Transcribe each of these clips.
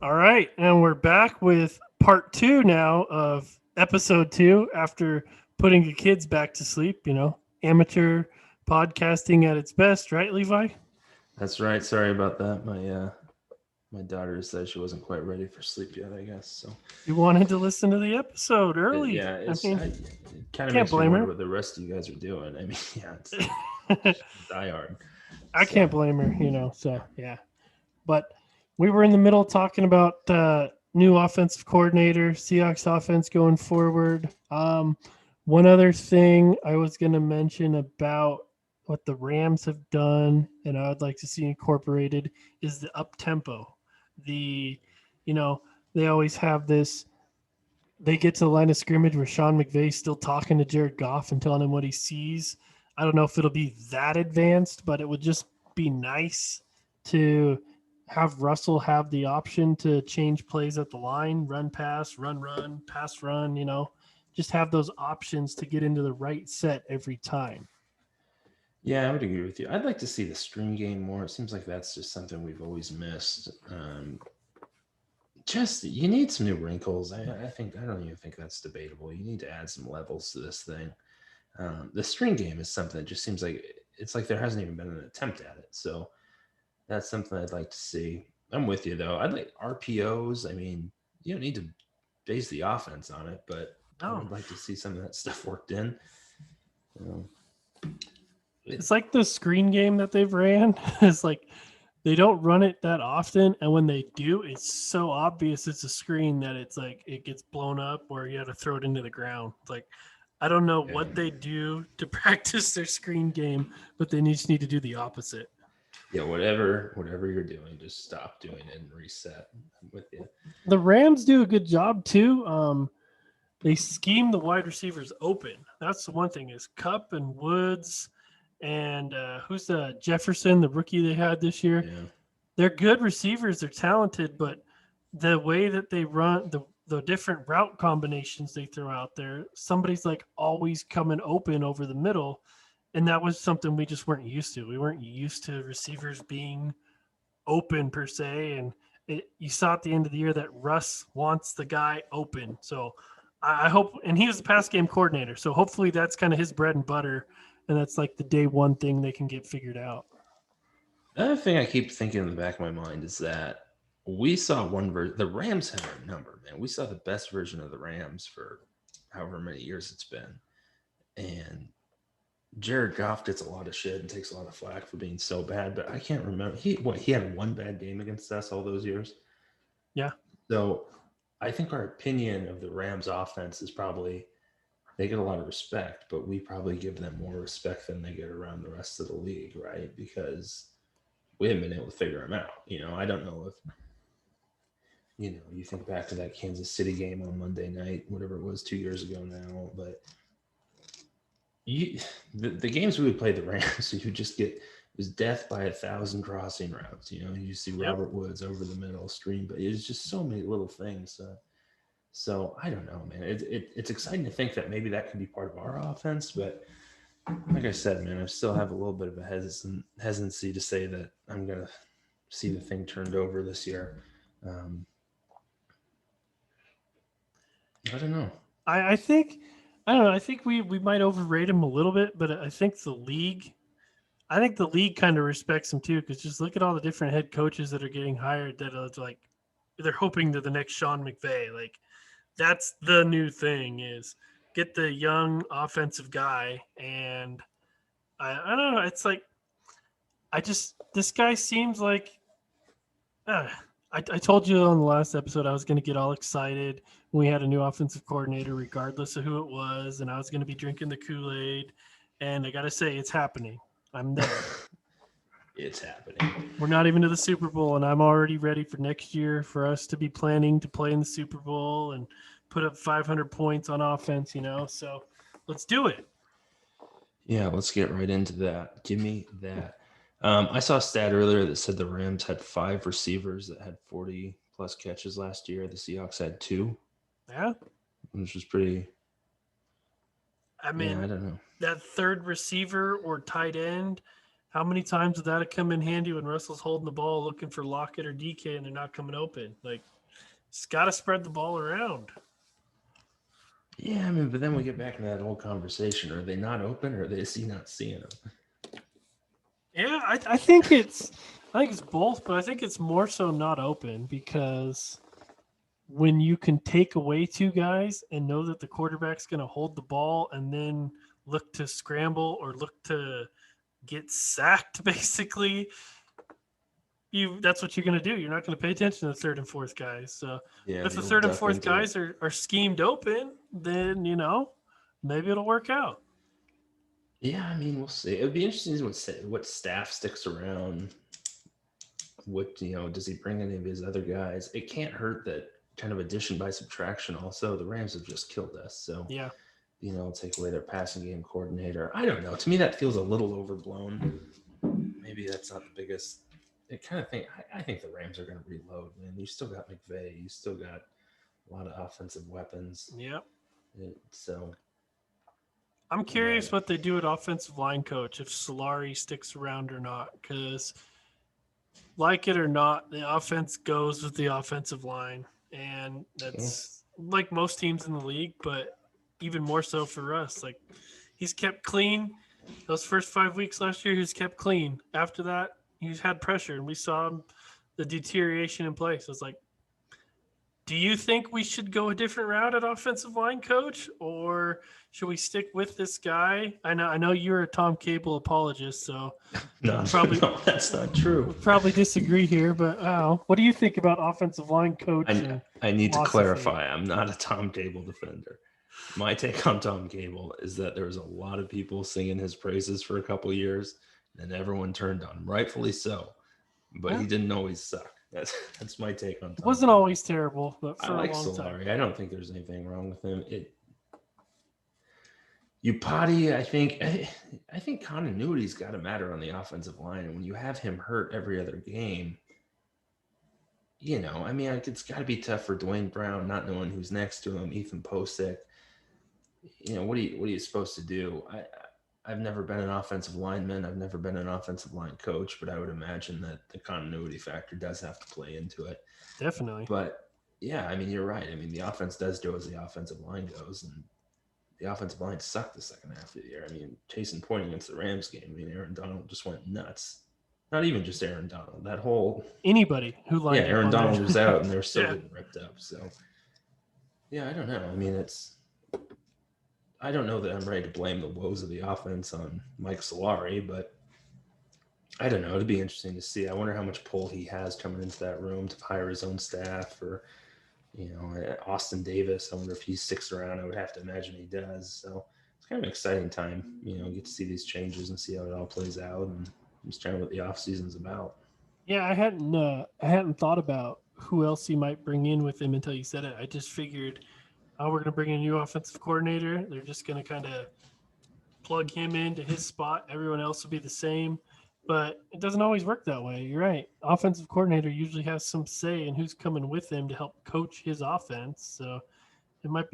All right, and we're back with part two now of episode two after putting the kids back to sleep. Amateur podcasting at its best, right, Levi? That's right. Sorry about that. My daughter said she wasn't quite ready for sleep yet, I guess. So You wanted to listen to the episode early. yeah, it kind of Can't makes me blame wonder her. what the rest of you guys are doing. I mean, yeah, it's die hard. I can't So blame her. So yeah. But we were in the middle talking about new offensive coordinator, Seahawks offense going forward. One other thing I was going to mention about what the Rams have done, and I would like to see incorporated, is the up tempo. The, you know, they always have this. They get to the line of scrimmage where Sean McVay's still talking to Jared Goff and telling him what he sees. I don't know if it'll be that advanced, but it would just be nice to have Russell have the option to change plays at the line, run, pass, run, pass, run, just have those options to get into the right set every time. yeah, I would agree with you. I'd like to see the screen game more. It seems like that's just something we've always missed. Just you need some new wrinkles. I don't even think that's debatable. You need to add some levels to this thing. The screen game is something that just seems like it's like there hasn't even been an attempt at it. So that's something I'd like to see. I'm with you though. I'd like RPOs. I mean, you don't need to base the offense on it, but I No, would like to see some of that stuff worked in. You know, it, it's like the screen game that they've ran. It's like they don't run it that often, and when they do, it's so obvious it's a screen that it's like it gets blown up or you have to throw it into the ground. It's like I don't know yeah, what they do to practice their screen game, but they just need to do the opposite. yeah. Whatever you're doing, just stop doing it and reset. I'm with you. The Rams do a good job too. They scheme the wide receivers open. That's the one thing is Cup and Woods and who's the Jefferson, the rookie they had this year. Yeah, They're good receivers. They're talented, but the way that they run the different route combinations they throw out there, somebody's like always coming open over the middle, and that was something we just weren't used to. We weren't used to receivers being open per se, and you saw at the end of the year that Russ wants the guy open. So I hope, and he was the pass game coordinator, so hopefully that's kind of his bread and butter, and that's like the day one thing they can get figured out. another thing I keep thinking in the back of my mind is that we saw one version. The Rams had our number, man. We saw the best version of the Rams for however many years it's been, and Jared Goff gets a lot of shit and takes a lot of flack for being so bad. But I can't remember he had one bad game against us all those years. Yeah, So I think our opinion of the Rams offense is probably they get a lot of respect, but we probably give them more respect than they get around the rest of the league, right? Because we haven't been able to figure them out. I don't know if you think back to that Kansas City game on Monday night, whatever it was 2 years ago now, but you the games we would play the Rams, you just get it was death by 1,000 crossing routes. You see yep. Robert Woods over the middle stream, but it's just so many little things. So I don't know, man. It's exciting to think that maybe that could be part of our offense, but like I said, man, I still have a little bit of a hesitancy to say that I'm gonna see the thing turned over this year. Um, I don't know. I think I don't know. I think we might overrate him a little bit, but I think the league kind of respects him too. Because just look at all the different head coaches that are getting hired. That are like they're hoping they're the next Sean McVay. Like that's the new thing is get the young offensive guy. And I don't know. It's like I just this guy seems like uh, I told you on the last episode I was going to get all excited when we had a new offensive coordinator, regardless of who it was, and I was going to be drinking the Kool Aid. And I got to say, it's happening. I'm there. It's happening. We're not even to the Super Bowl, and I'm already ready for next year for us to be planning to play in the Super Bowl and put up 500 points on offense. So let's do it. Yeah, let's get right into that. Give me that. I saw a stat earlier that said the Rams had 5 receivers that had 40 plus catches last year. The Seahawks had 2, Yeah. which was pretty. I Yeah, mean, I don't know. that third receiver or tight end How many times would that have come in handy when Russell's holding the ball looking for Lockett or DK and they're not coming open? Like, it's got to spread the ball around. Yeah, I mean, but then we get back to that whole conversation. Are they not open, or are they not seeing them? Yeah, I think it's both, but I think it's more so not open because when you can take away two guys and know that the quarterback's going to hold the ball and then look to scramble or look to get sacked, basically, that's what you're going to do. You're not going to pay attention to the third and fourth guys. So Yeah, if the third and fourth guys are schemed open, then, maybe it'll work out. Yeah, I mean, we'll see. It would be interesting to see what staff sticks around. What, does he bring any of his other guys? It can't hurt that kind of addition by subtraction. Also, the Rams have just killed us. So, yeah, take away their passing game coordinator. I don't know. To me, that feels a little overblown. Maybe that's not the biggest. I think the Rams are going to reload, man. You still got McVay. You still got a lot of offensive weapons. Yep. So I'm curious what they do at offensive line coach, if Solari sticks around or not, because like it or not, the offense goes with the offensive line. And that's like most teams in the league, but even more so for us. Like, he's kept clean. Those first 5 weeks last year, he was kept clean. After that, he's had pressure, and we saw the deterioration in place. It's like, do you think we should go a different route at offensive line coach, or should we stick with this guy? I know you're a Tom Cable apologist, so no, that's not true. We'll probably disagree here, but what do you think about offensive line coach? I need to clarify. I'm not a Tom Cable defender. My take on Tom Cable is that there was a lot of people singing his praises for a couple of years, and everyone turned on him, rightfully so. But he didn't always suck. That's my take on Tom. It wasn't always terrible, but for I like a long Solari. time. I don't think there's anything wrong with him. I think continuity's got to matter on the offensive line, and when you have him hurt every other game, it's got to be tough for Dwayne Brown not knowing who's next to him, Ethan Posick. What are you supposed to do? I've never been an offensive lineman. I've never been an offensive line coach, but I would imagine that the continuity factor does have to play into it. Definitely. But yeah, I mean, you're right. I mean, the offense does go as the offensive line goes, and the offensive line sucked the second half of the year. I mean, case in point against the Rams game, I mean, Aaron Donald just went nuts. Not even just Aaron Donald. That whole anybody who lined up. Aaron Donald was out, and they're still getting ripped up. So yeah, I don't know. I mean, I don't know that I'm ready to blame the woes of the offense on Mike Solari, but I don't know. It'd be interesting to see. I wonder how much pull he has coming into that room to hire his own staff, or Austin Davis. I wonder if he sticks around. I would have to imagine he does. So it's kind of an exciting time. Get to see these changes and see how it all plays out, and just trying what the off season's about. Yeah, I hadn't thought about who else he might bring in with him until you said it. I just figured, we're going to bring in a new offensive coordinator. They're just going to kind of plug him into his spot. Everyone else will be the same. But it doesn't always work that way. You're right. Offensive coordinator usually has some say in who's coming with him to help coach his offense. So there might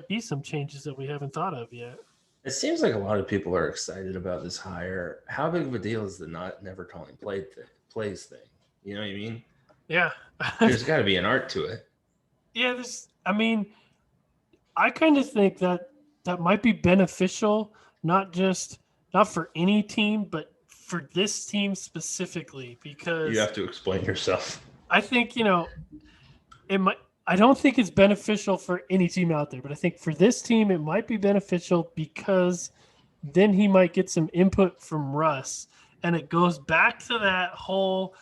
be some changes that we haven't thought of yet. It seems like a lot of people are excited about this hire. How big of a deal is the never calling plays thing? You know what I mean? Yeah. There's got to be an art to it. Yeah, I kind of think that might be beneficial, not for any team, but for this team specifically, because you have to explain yourself. I think, it might. I don't think it's beneficial for any team out there, but I think for this team, it might be beneficial because then he might get some input from Russ. And it goes back to that whole,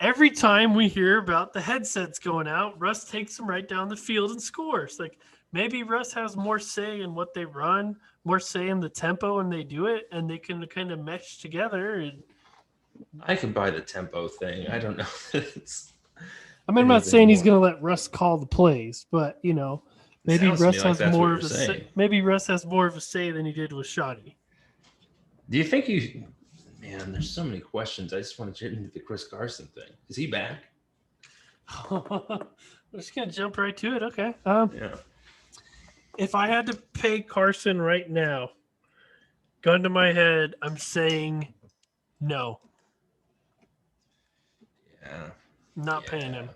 every time we hear about the headsets going out, Russ takes them right down the field and scores. Like, maybe Russ has more say in what they run, more say in the tempo when they do it, and they can kind of mesh together. I can buy the tempo thing. I don't know. I'm not saying he's going to let Russ call the plays, but maybe Russ has more of a say. Maybe Russ has more of a say than he did with Shoddy. Do you think man, there's so many questions. I just want to get into the Chris Carson thing. Is he back? We're just going to jump right to it. Okay. Yeah. If I had to pay Carson right now, gun to my head, I'm saying No, Yeah. not paying Yeah. him.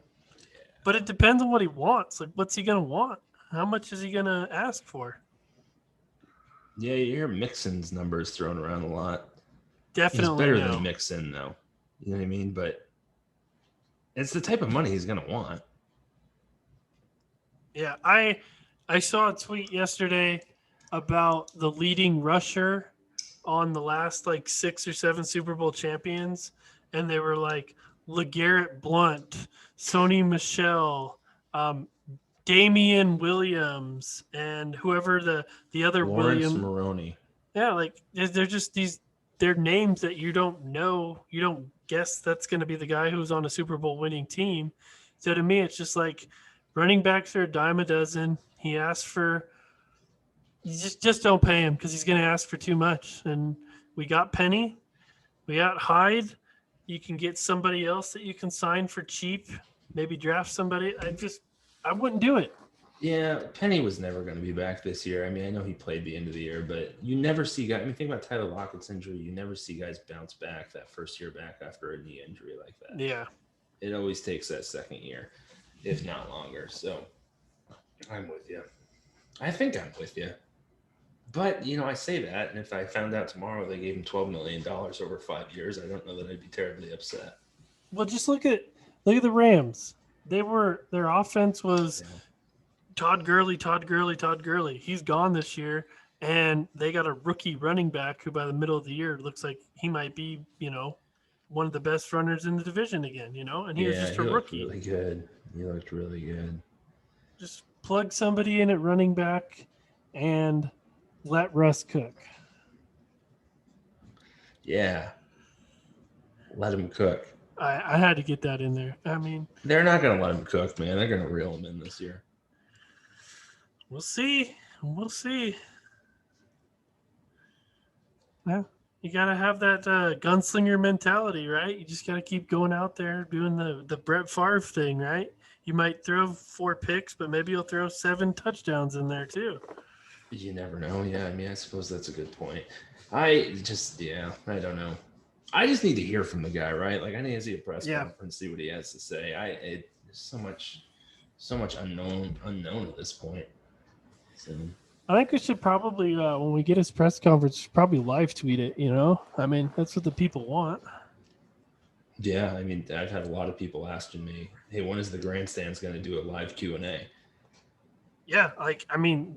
But it depends on what he wants. Like, what's he gonna want? How much is he gonna ask for? Yeah, you hear Mixon's numbers thrown around a lot. He's Definitely better than no. Mixon, though. You know what I mean? But it's the type of money he's going to want. Yeah, I saw a tweet yesterday about the leading rusher on the last like 6 or 7 Super Bowl champions, and they were like LeGarrette Blunt, Sony Michelle, um, Damian Williams, and whoever the other Lawrence William. Maroney. Yeah, like they're just they're names that you don't know. You don't guess that's going to be the guy who's on a Super Bowl winning team. So to me, it's just like running backs are a dime a dozen. He asked for you just don't pay him because he's going to ask for too much. And we got Penny, we got Hyde. You can get somebody else that you can sign for cheap. Maybe draft somebody. I wouldn't do it. Yeah, Penny was never going to be back this year. I mean, I know he played the end of the year, but you never see guys. I mean, think about Tyler Lockett's injury. You never see guys bounce back that first year back after a knee injury like that. Yeah. It always takes that second year, if not longer. So I'm with you. I think I'm with you. But, I say that, and if I found out tomorrow they gave him $12 million over 5 years, I don't know that I'd be terribly upset. Well, just look at the Rams. Their offense was Todd Gurley, Todd Gurley, Todd Gurley. He's gone this year, and they got a rookie running back who, by the middle of the year, looks like he might be, one of the best runners in the division again. And he was just a rookie. Really good. He looked really good. Just plug somebody in at running back, and let Russ cook. Yeah, let him cook. I had to get that in there. I mean, they're not going to let him cook, man. They're going to reel him in this year. We'll see. We'll see. Yeah, you got to have that gunslinger mentality, right? You just got to keep going out there doing the Brett Favre thing, right? You might throw 4 picks, but maybe you'll throw 7 touchdowns in there too. You never know. Yeah, I mean, I suppose that's a good point. I don't know. I just need to hear from the guy, right? Like, I need to see a press conference, see what he has to say. There's so much unknown at this point. So I think we should probably, when we get his press conference, probably live tweet it. I mean, that's what the people want. Yeah, I mean, I've had a lot of people asking me, "Hey, when is the grandstand's going to do a live Q&A?" Yeah,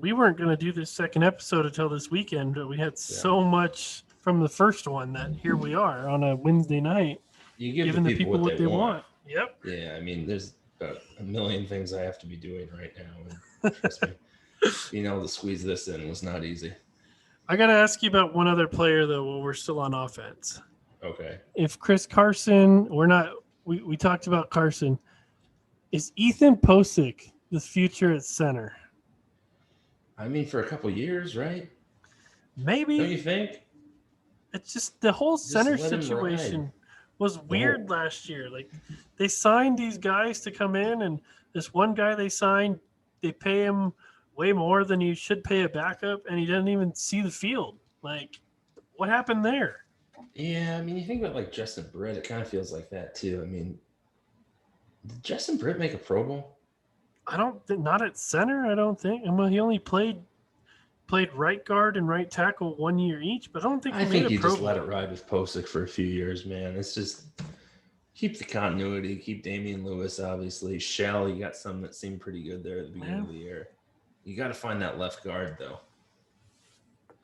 we weren't going to do this second episode until this weekend, but we had so much from the first one that here we are on a Wednesday night. You give giving the people what they want. Yep. Yeah, I mean, there's about a million things I have to be doing right now. And trust me, being able to squeeze this in was not easy. I got to ask you about one other player, though, while we're still on offense. Okay. If Chris Carson, we talked about Carson. Is Ethan Posick the future at center? I mean, for a couple years, right? Maybe. Don't you think? It's just the whole center situation was weird last year. Like, they signed these guys to come in, and this one guy they signed, they pay him way more than you should pay a backup, and he doesn't even see the field. Like, what happened there? Yeah, I mean, you think about like Justin Britt, it kind of feels like that too. I mean, did Justin Britt make a Pro Bowl? Not at center, I don't think. Well, he only played right guard and right tackle 1 year each, but I don't think I think you just let it ride with Posick for a few years, man. It's just keep the continuity, keep Damian Lewis, obviously. Shell, you got some that seemed pretty good there at the beginning of the year. You got to find that left guard, though.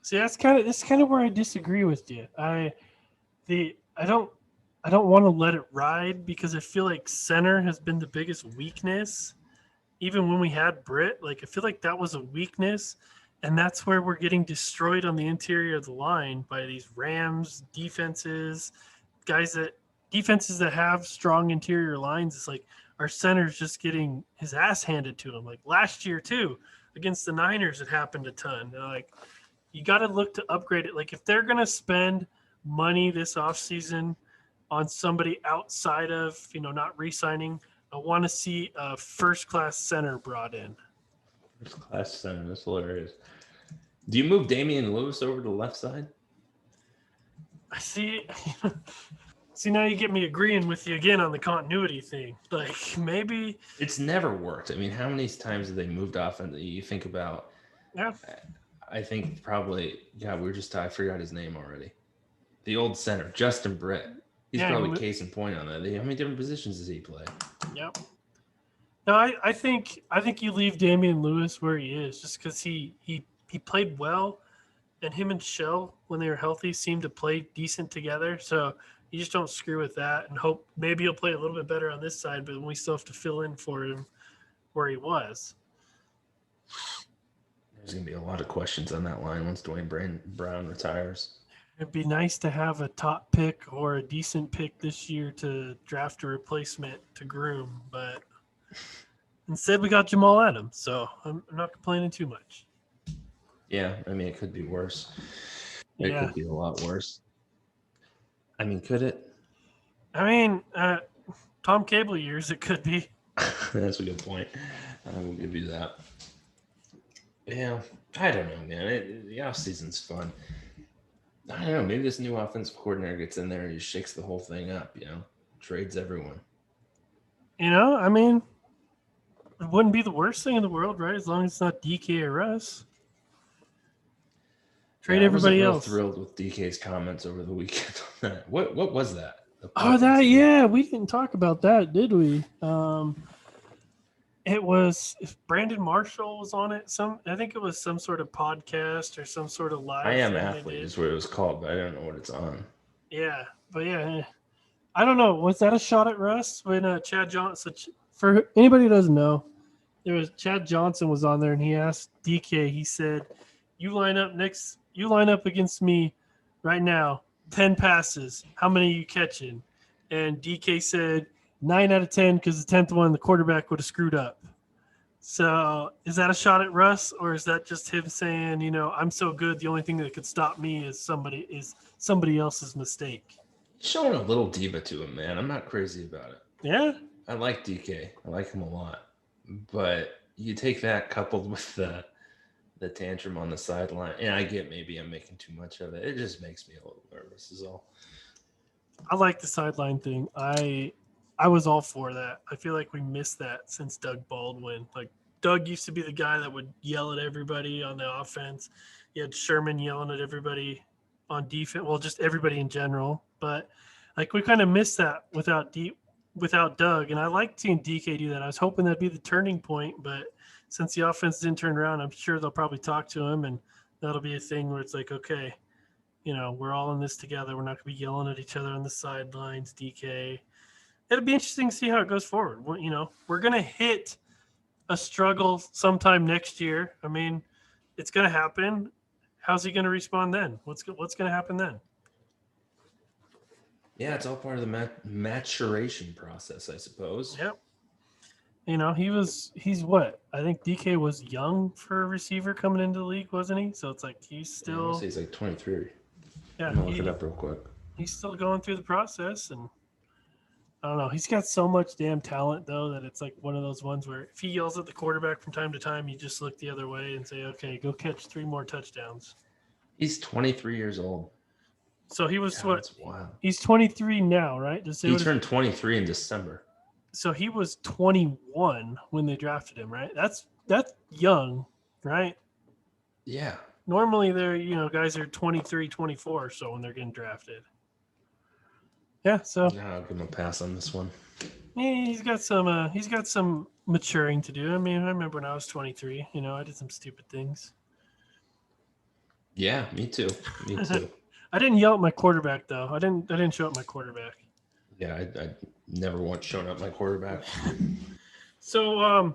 See, that's kind of where I disagree with you. I don't want to let it ride because I feel like center has been the biggest weakness. Even when we had Britt, like I feel like that was a weakness, and that's where we're getting destroyed on the interior of the line by these Rams defenses that have strong interior lines. It's like our center's just getting his ass handed to him. Like last year too, against the Niners, it happened a ton. They're like, you got to look to upgrade it. Like if they're going to spend money this offseason on somebody outside of, not re-signing, I want to see a first-class center brought in. First-class center, that's hilarious. Do you move Damian Lewis over to the left side? I see. See, now you get me agreeing with you again on the continuity thing. Like, maybe. It's never worked. I mean, how many times have they moved off? And you think about, Yeah. I think probably, I forgot his name already. The old center, Justin Britt. He's Yeah. probably case in point on that. How many different positions does he play? Yep. No, I think you leave Damian Lewis where he is just because he played well, and him and Shell, when they were healthy, seemed to play decent together. So you just don't screw with that and hope maybe he'll play a little bit better on this side, but we still have to fill in for him where he was. There's going to be a lot of questions on that line once Dwayne Brown retires. It'd be nice to have a top pick or a decent pick this year to draft a replacement to groom, but instead we got Jamal Adams, so I'm not complaining too much. Yeah, I mean, it could be worse. It could be a lot worse. I mean, could it? I mean, Tom Cable years, it could be. That's a good point. I will give you that. Yeah, I don't know, man. The offseason's fun. I don't know. Maybe this new offensive coordinator gets in there and he shakes the whole thing up, trades everyone. I mean, it wouldn't be the worst thing in the world, right? As long as it's not DK or Russ. Trade everybody else. I wasn't real thrilled with DK's comments over the weekend on that. What was that? We didn't talk about that, did we? It was Brandon Marshall was on it. I think it was some sort of podcast or some sort of live. I Am Athlete is what it was called, but I don't know what it's on. Yeah, but yeah, I don't know. Was that a shot at Russ when Chad Johnson? For anybody who doesn't know, there was Chad Johnson was on there and he asked DK. He said, "You line up against me right now. 10 passes. How many are you catching?" And DK said 9 out of 10 because the 10th one the quarterback would have screwed up. So is that a shot at Russ, or is that just him saying, I'm so good, the only thing that could stop me is somebody else's mistake? Showing a little diva to him, man. I'm not crazy about it. Yeah. I like DK. I like him a lot. But you take that coupled with the tantrum on the sideline, and I get maybe I'm making too much of it. It just makes me a little nervous is all. I like the sideline thing. I was all for that. I feel like we missed that since Doug Baldwin. Like, Doug used to be the guy that would yell at everybody on the offense. You had Sherman yelling at everybody on defense. Well, just everybody in general. But like, we kind of missed that without Doug. And I liked seeing DK do that. I was hoping that'd be the turning point, but since the offense didn't turn around, I'm sure they'll probably talk to him, and that'll be a thing where it's like, okay, we're all in this together. We're not going to be yelling at each other on the sidelines, DK. It'll be interesting to see how it goes forward. We're going to hit a struggle sometime next year. I mean, it's going to happen. How's he going to respond then? What's going to happen then? Yeah, it's all part of the maturation process, I suppose. Yep. He's what? I think DK was young for a receiver coming into the league, wasn't he? So it's like he's still. He's like 23. Yeah. I'm gonna look it up real quick. He's still going through the process, and I don't know. He's got so much damn talent, though, that it's like one of those ones where if he yells at the quarterback from time to time, you just look the other way and say, okay, go catch 3 more touchdowns. He's 23 years old. So he was That's wild. He's 23 now, right? He turned 23 in December. So he was 21 when they drafted him, right? That's young, right? Yeah. Normally they're, guys are 23, 24 or so when they're getting drafted. Yeah, so I'll give him a pass on this one. Yeah, he's got some maturing to do. I mean, I remember when I was 23, I did some stupid things. Yeah, me too. I didn't yell at my quarterback though. I didn't show up my quarterback. Yeah, I never once shown up my quarterback. So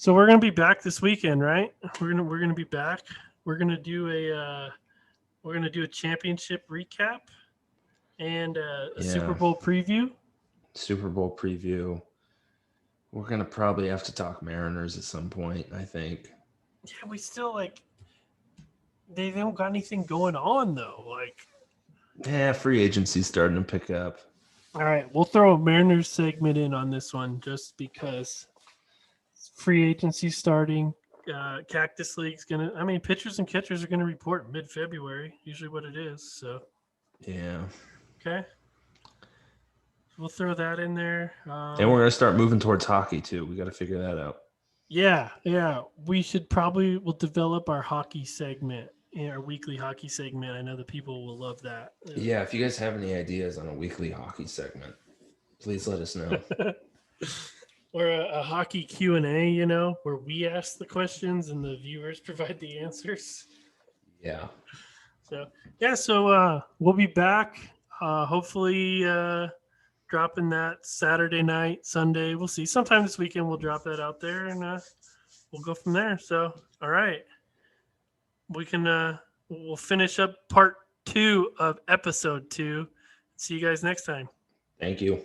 we're gonna be back this weekend, right? We're gonna be back. We're gonna do a championship recap and a Super Bowl preview. Super Bowl preview. We're gonna probably have to talk Mariners at some point, I think. Yeah, we still they don't got anything going on though. Free agency's starting to pick up. All right, we'll throw a Mariners segment in on this one just because free agency starting. Cactus League's pitchers and catchers are gonna report mid-February, usually what it is. So Yeah. Okay. We'll throw that in there. And we're going to start moving towards hockey too. We got to figure that out. Yeah. We should we'll develop our hockey segment, our weekly hockey segment. I know the people will love that. Yeah, if you guys have any ideas on a weekly hockey segment, please let us know. Or a hockey Q&A, where we ask the questions and the viewers provide the answers. Yeah. So we'll be back. Hopefully, dropping that Saturday night, Sunday. We'll see. Sometime this weekend, we'll drop that out there, and we'll go from there. So, all right, we can. We'll finish up part 2 of episode 2. See you guys next time. Thank you.